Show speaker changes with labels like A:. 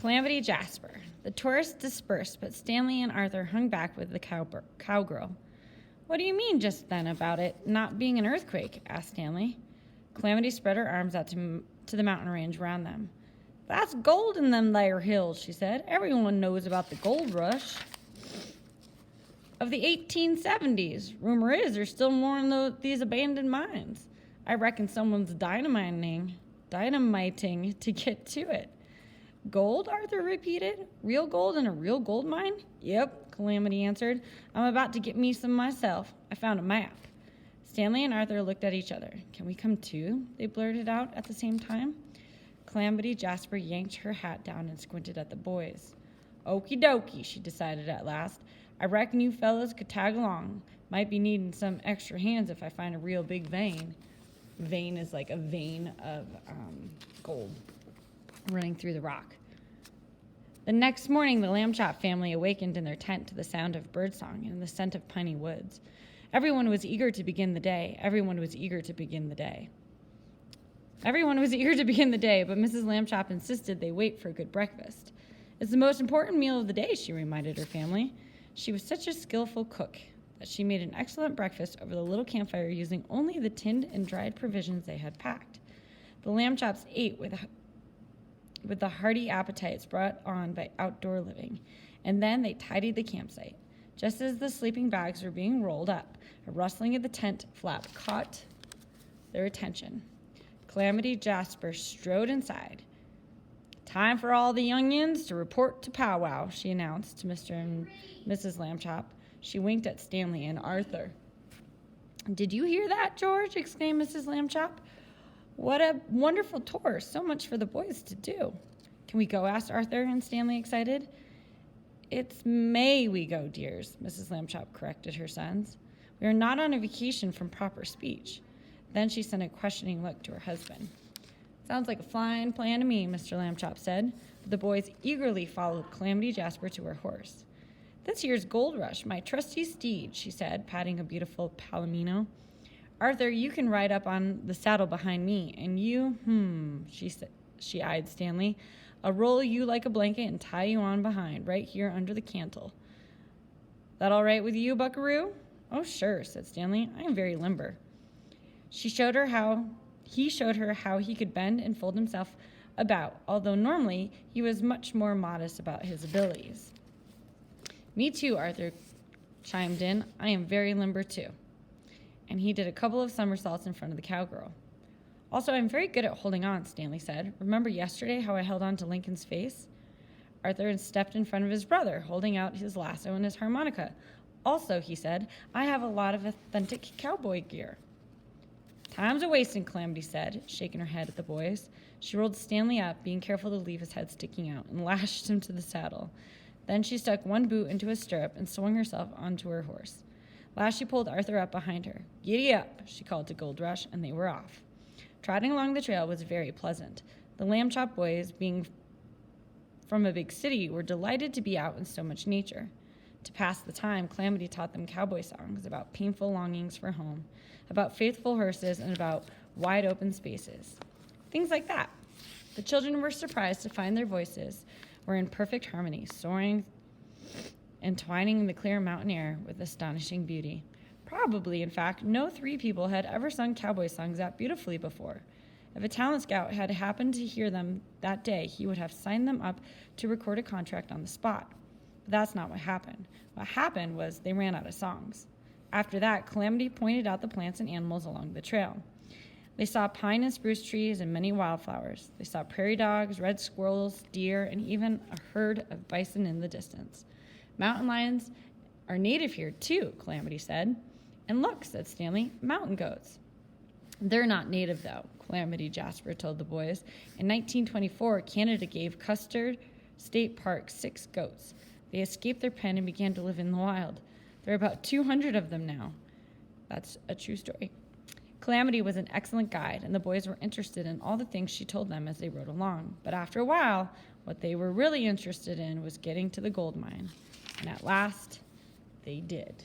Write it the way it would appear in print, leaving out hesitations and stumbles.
A: Calamity Jasper. The tourists dispersed, but Stanley and Arthur hung back with the cowgirl. What do you mean just then about it not being an earthquake? Asked Stanley. Calamity spread her arms out to the mountain range around them. That's gold in them there hills, she said. Everyone knows about the gold rush of the 1870s. Rumor is there's still more in these abandoned mines. I reckon someone's dynamiting to get to it. Gold, Arthur repeated. Real gold in a real gold mine? Yep, Calamity answered. I'm about to get me some myself. I found a map. Stanley and Arthur looked at each other. Can we come too? They blurted out at the same time. Calamity Jasper yanked her hat down and squinted at the boys. Okie dokie, she decided at last. I reckon you fellas could tag along. Might be needing some extra hands if I find a real big vein. Vein is like a vein of gold running through the rock. The next morning, the Lamb Chop family awakened in their tent to the sound of birdsong and the scent of piney woods. Everyone was eager to begin the day. But Mrs. Lamb Chop insisted they wait for a good breakfast. It's the most important meal of the day, she reminded her family. She was such a skillful cook that she made an excellent breakfast over the little campfire using only the tinned and dried provisions they had packed. The Lamb Chops ate with the hearty appetites brought on by outdoor living, and then they tidied the campsite. Just as the sleeping bags were being rolled up, a rustling of the tent flap caught their attention. Calamity Jasper strode inside. Time for all the youngins to report to powwow, she announced to Mr. and Mrs. Lamb Chop. She winked at Stanley and Arthur. Did you hear that, George? Exclaimed Mrs. Lamb Chop. What a wonderful tour. So much for the boys to do. Can we go? Asked Arthur and Stanley, excited. It's May we go, dears, Mrs. Lamb Chop corrected her sons. We are not on a vacation from proper speech. Then she sent a questioning look to her husband. Sounds like a fine plan to me, Mr. Lamb Chop said. But the boys eagerly followed Calamity Jasper to her horse. This year's Gold Rush, my trusty steed, she said, patting a beautiful palomino. Arthur, you can ride up on the saddle behind me, and you, she eyed Stanley. I'll roll you like a blanket and tie you on behind, right here under the cantle. That all right with you, Buckaroo? Oh, sure, said Stanley. I am very limber. He showed her how he could bend and fold himself about, although normally he was much more modest about his abilities. Me too, Arthur chimed in. I am very limber too. And he did a couple of somersaults in front of the cowgirl. Also, I'm very good at holding on, Stanley said. Remember yesterday how I held on to Lincoln's face? Arthur stepped in front of his brother, holding out his lasso and his harmonica. Also, he said, I have a lot of authentic cowboy gear. Time's a-wasting, Calamity said, shaking her head at the boys. She rolled Stanley up, being careful to leave his head sticking out, and lashed him to the saddle. Then she stuck one boot into a stirrup and swung herself onto her horse. Last, she pulled Arthur up behind her. Giddy up, she called to Gold Rush, and they were off. Trotting along the trail was very pleasant. The Lamb Chop boys, being from a big city, were delighted to be out in so much nature. To pass the time, Calamity taught them cowboy songs about painful longings for home, about faithful horses, and about wide open spaces. Things like that. The children were surprised to find their voices were in perfect harmony, soaring and twining in the clear mountain air with astonishing beauty. Probably, in fact, no three people had ever sung cowboy songs that beautifully before. If a talent scout had happened to hear them that day, he would have signed them up to record a contract on the spot. But that's not what happened. What happened was they ran out of songs. After that, Calamity pointed out the plants and animals along the trail. They saw pine and spruce trees and many wildflowers. They saw prairie dogs, red squirrels, deer, and even a herd of bison in the distance. Mountain lions are native here, too, Calamity said. And look, said Stanley, mountain goats. They're not native, though, Calamity Jasper told the boys. In 1924, Canada gave Custer State Park 6 goats. They escaped their pen and began to live in the wild. There are about 200 of them now. That's a true story. Calamity was an excellent guide, and the boys were interested in all the things she told them as they rode along. But after a while, what they were really interested in was getting to the gold mine. And at last, they did.